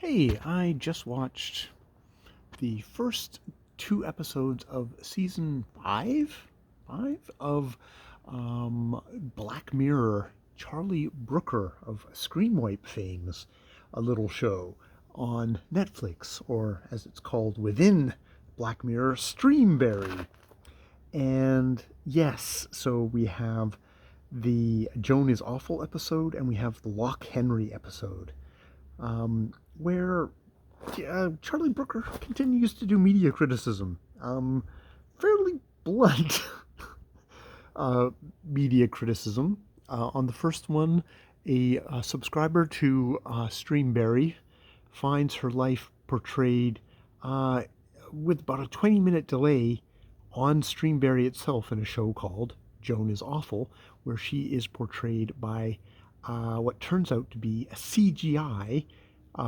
Hey, I just watched the first two episodes of season five of Black Mirror. Charlie Brooker of Screenwipe fame's a little show on Netflix, or as it's called within Black Mirror, Streamberry. And yes, so we have the Joan is Awful episode, and we have the Loch Henry episode, where Charlie Brooker continues to do media criticism. Fairly blunt media criticism. On the first one, a subscriber to Streamberry finds her life portrayed uh, with about a 20-minute delay on Streamberry itself in a show called Joan is Awful, where she is portrayed by what turns out to be a CGI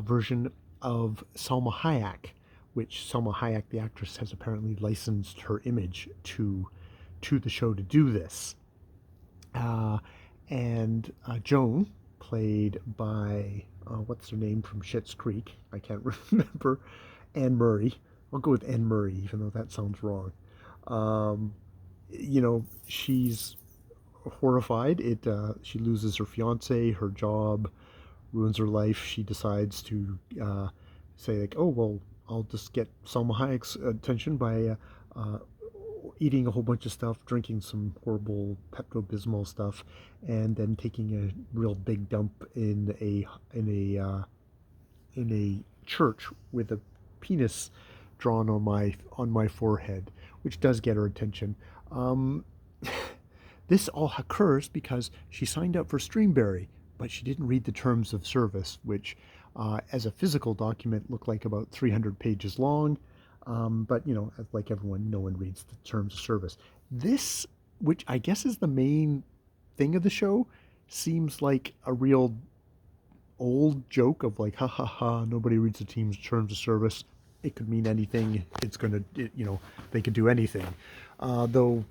version of Salma Hayek, which Salma Hayek, the actress, has apparently licensed her image to the show to do this. Uh, and Joan, played by what's her name from Schitt's Creek? I can't remember. Anne Murray. I'll go with Anne Murray, even though that sounds wrong. Um, she's horrified. She loses her fiance, her job, ruins her life. She decides to say like, oh well, I'll just get Salma Hayek's attention by eating a whole bunch of stuff, drinking some horrible Pepto Bismol stuff, and then taking a real big dump in a church with a penis drawn on my forehead, which does get her attention. Um, this all occurs because she signed up for Streamberry, but she didn't read the terms of service, which, as a physical document, look like about 300 pages long. But like everyone, no one reads the terms of service. This, which I guess is the main thing of the show, seems like a real old joke of like, ha ha ha, nobody reads the team's terms of service. It could mean anything. They could do anything. Though,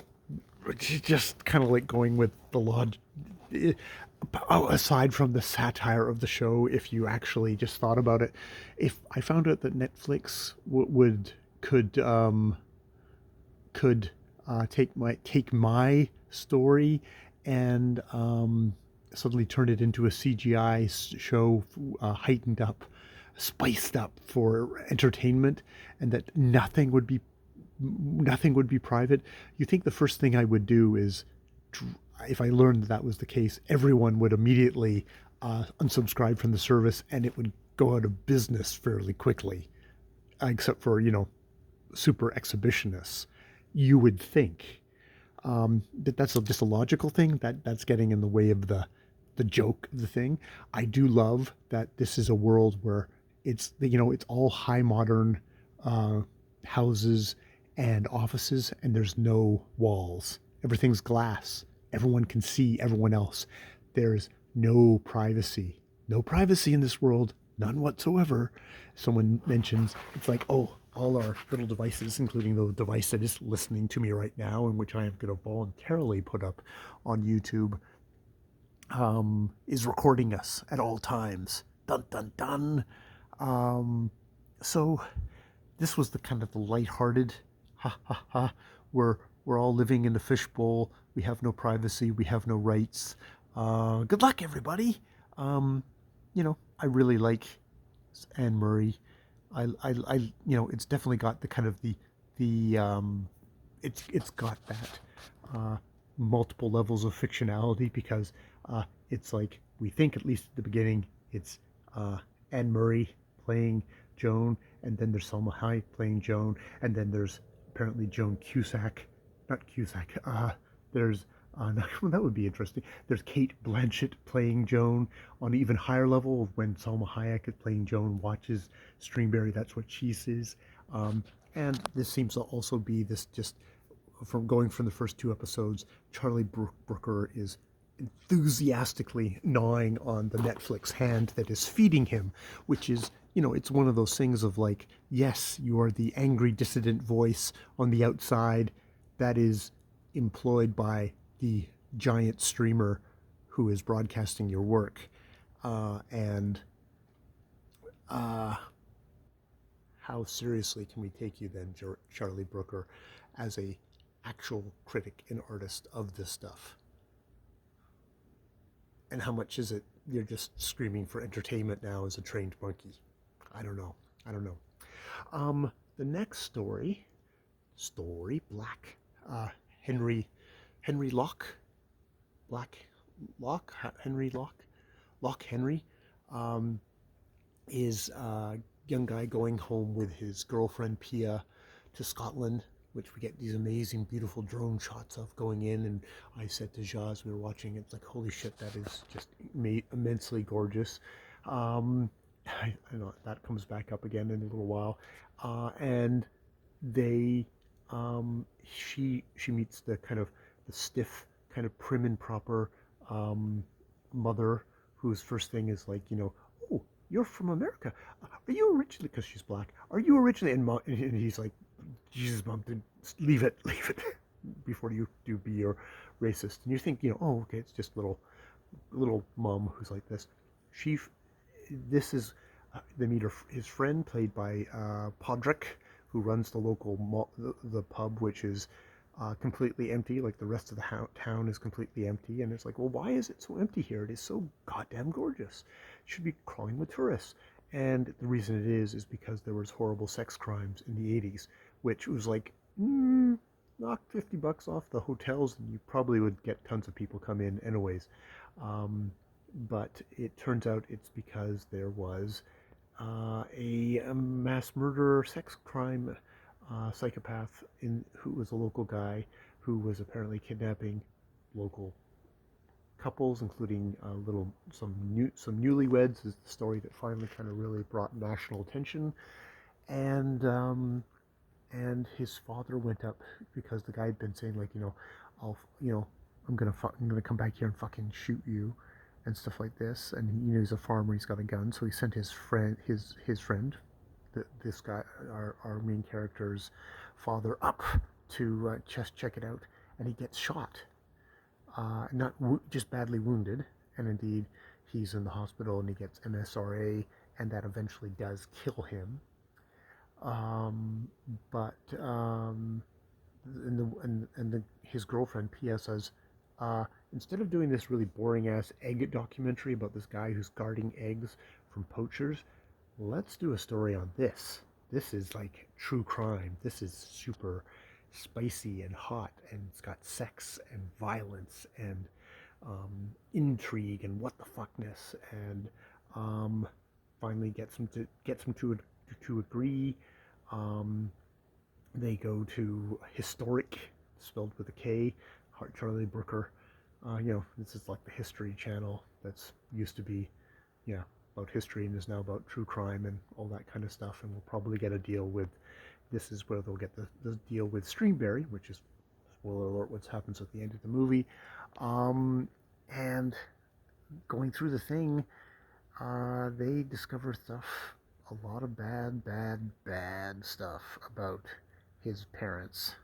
just kind of like going with the logic. Aside from the satire of the show, if you actually just thought about it, if I found out that Netflix could take my story and suddenly turn it into a CGI show, heightened up, spiced up for entertainment, and that nothing would be private. You think the first thing I would do is, if I learned that was the case, everyone would immediately unsubscribe from the service, and it would go out of business fairly quickly, except for super exhibitionists. You would think that that's just a logical thing that's getting in the way of the joke of the thing. I do love that this is a world where it's all high modern houses and offices, and there's no walls. Everything's glass. Everyone can see everyone else. There's no privacy. No privacy in this world, none whatsoever. Someone mentions, it's like, oh, all our little devices, including the device that is listening to me right now, and which I am going to voluntarily put up on YouTube, is recording us at all times. Dun dun dun. So this was the kind of the lighthearted, ha ha ha. We're all living in a fishbowl. We have no privacy. We have no rights. Good luck, everybody. I really like Anne Murray. It's definitely got the kind of it's got that multiple levels of fictionality, because it's like, we think, at least at the beginning, it's Anne Murray playing Joan, and then there's Salma Hayek playing Joan, and then there's apparently Joan Cusack, not Cusack. There's that would be interesting. There's Kate Blanchett playing Joan on an even higher level. When Salma Hayek is playing Joan, watches Streamberry, that's what she sees. And this seems to also be this, just from going from the first two episodes, Charlie Brooker is enthusiastically gnawing on the Netflix hand that is feeding him, which is, it's one of those things of like, yes, you are the angry dissident voice on the outside that is employed by the giant streamer who is broadcasting your work. And Uh, how seriously can we take you then, Charlie Brooker, as a actual critic and artist of this stuff? And how much is it you're just screaming for entertainment now as a trained monkey? I don't know. I don't know. The next story, Black, Henry, Henry Locke, Black, Locke, Henry Locke, Locke Henry, um, is a young guy going home with his girlfriend Pia to Scotland, which we get these amazing, beautiful drone shots of going in. And I said to Jaz, we were watching it, like, holy shit, that is just immensely gorgeous. Um, I know that comes back up again in a little while. And they, she meets the kind of the stiff, kind of prim and proper mother, whose first thing is like, oh, you're from America. Are you originally, because she's black, are you originally, and he's like, Jesus, mom, leave it, leave it, before you do be your racist. And you think, oh, okay, it's just little mom who's like this. This is, they meet his friend, played by Podrick, who runs the local the pub, which is completely empty. Like the rest of the town is completely empty, and it's like, well, why is it so empty here? It is so goddamn gorgeous. It should be crawling with tourists. And the reason it is because there was horrible sex crimes in the 80s, which was like, knock $50 off the hotels, and you probably would get tons of people come in anyways. But it turns out it's because there was a mass murderer, sex crime psychopath who was a local guy who was apparently kidnapping local couples, including some newlyweds. Is the story that finally kind of really brought national attention. And his father went up because the guy had been saying, like, I'll I'm gonna come back here and fucking shoot you and stuff like this. And he's a farmer, he's got a gun, so he sent his friend, this guy, our main character's father, up to just check it out, and he gets shot, not just badly wounded, and indeed he's in the hospital and he gets MSRA, and that eventually does kill him. But his girlfriend Pia says, instead of doing this really boring ass egg documentary about this guy who's guarding eggs from poachers, let's do a story on this. This is like true crime. This is super spicy and hot, and it's got sex and violence and intrigue and what the fuckness, and finally gets them to agree. They go to historic, spelled with a K, Charlie Brooker. This is like the History Channel that's used to be, about history and is now about true crime and all that kind of stuff. And we'll probably get a deal with, this is where they'll get the deal with Streamberry, which is, spoiler alert, what happens at the end of the movie. And going through the thing, they discover stuff, a lot of bad stuff about his parents,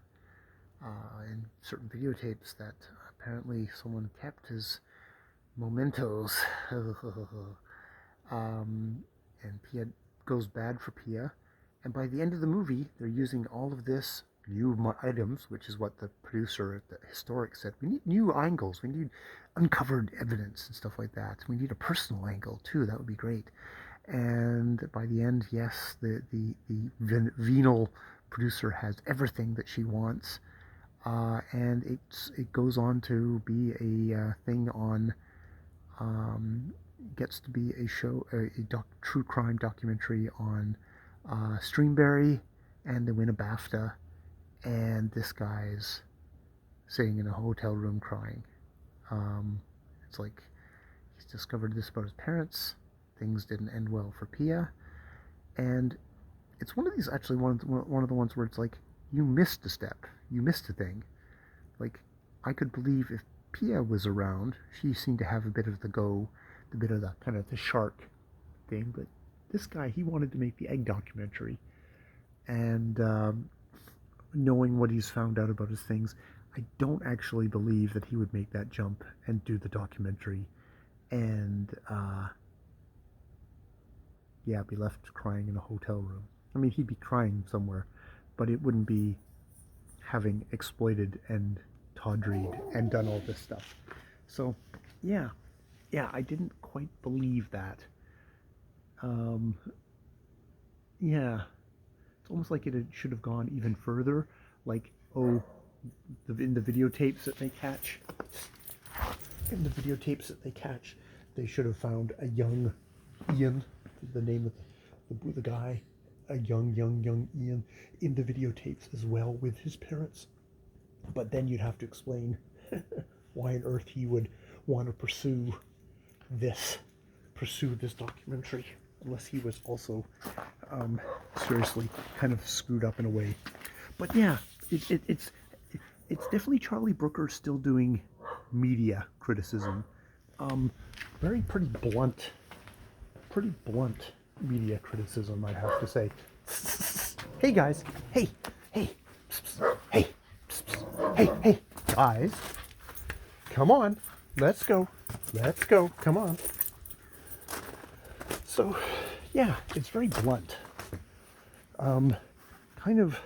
and certain videotapes that apparently someone kept as mementos. And Pia goes bad for Pia, and by the end of the movie, they're using all of this new items, which is what the producer at the Historic said. We need new angles. We need uncovered evidence and stuff like that. We need a personal angle too. That would be great. And by the end, yes, the venal producer has everything that she wants, and it goes on to be a thing on, gets to be a show, true crime documentary on Streamberry, and they win a BAFTA, and this guy's sitting in a hotel room crying. It's like he's discovered this about his parents. Things didn't end well for Pia, and it's one of these, actually one of the ones where it's like, you missed a step, you missed a thing. Like, I could believe if Pia was around, she seemed to have a bit of the kind of the shark thing, but this guy, he wanted to make the egg documentary, and knowing what he's found out about his things, I don't actually believe that he would make that jump and do the documentary. And yeah, be left crying in a hotel room. I mean, he'd be crying somewhere, but it wouldn't be having exploited and tawdried and done all this stuff. So, yeah, yeah, I didn't quite believe that. Um, yeah, it's almost like it should have gone even further. Like, oh, in the videotapes that they catch, they should have found a young Ian, the name of the guy, a young Ian, in the videotapes as well with his parents. But then you'd have to explain why on earth he would want to this pursue this documentary, unless he was also seriously kind of screwed up in a way. But yeah, it's definitely Charlie Brooker still doing media criticism. Very pretty blunt media criticism, I'd have to say. Hey guys, hey, hey, hey, hey, guys, come on, let's go, come on. So, yeah, it's very blunt. Kind of,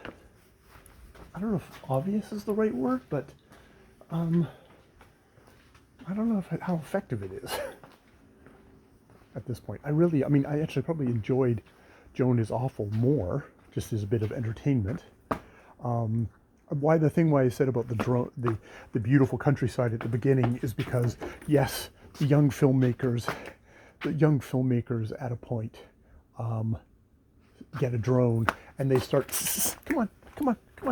I don't know if obvious is the right word, but I don't know how effective it is at this point. I actually probably enjoyed Joan is Awful more, just as a bit of entertainment. Why I said about the beautiful countryside at the beginning is because, yes, the young filmmakers at a point get a drone and they start, come on,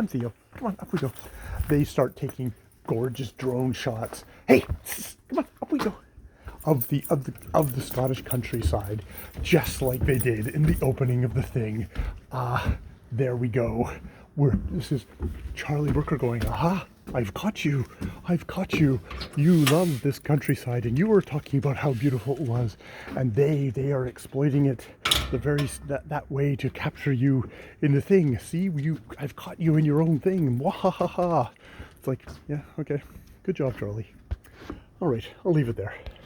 Theo, come on, up we go. They start taking gorgeous drone shots. Hey, come on, up we go. Of the Scottish countryside, just like they did in the opening of the thing. There we go. This is Charlie Brooker going, aha, I've caught you. You love this countryside, and you were talking about how beautiful it was, and they are exploiting it that way to capture you in the thing. See, I've caught you in your own thing. Wahahaha. It's like, yeah, okay, good job, Charlie. All right, I'll leave it there.